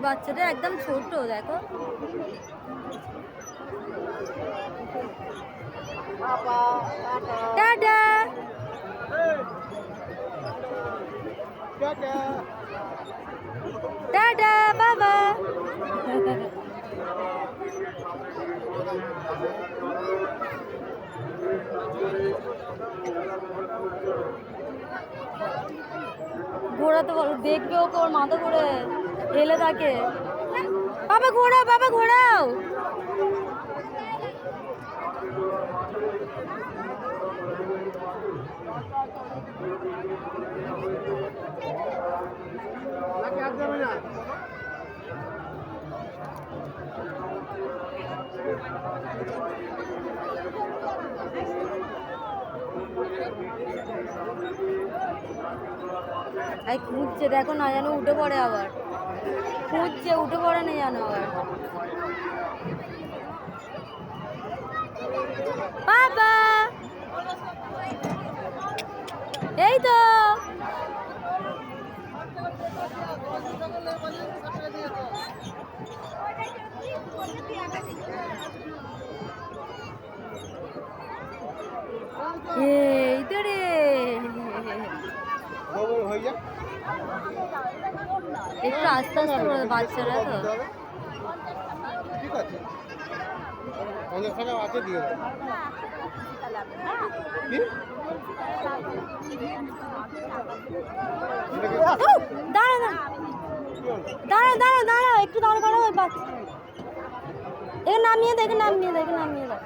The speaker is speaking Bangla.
বাচ্চাটা একদম ছোট দেখো। টাটা টাটা বাবা। ঘোরাতে বলো, দেখবে ওকে, ওর মাথা ঘুরে হেলে থাকে। বাবা ঘোরাও, বাবা ঘোরাও। এই খুঁজছে দেখো না যেন উঠে পড়ে, আবার খুঁজছে উঠে পড়ে না যেন আবার। বাবা এই তো এই তো রে। একটু আস্তে আস্তে করে বাচ্চারা তো। ঠিক আছে, 50 টাকা আছে দিয়ে দাও। দাঁড়া দাঁড়া দাঁড়া দাঁড়া দাঁড়া একটু দাঁড়া করো। বাচ্চা এখানে নামিয়ে দে, এখানে নামিয়ে দে, এখানে নামিয়ে দে।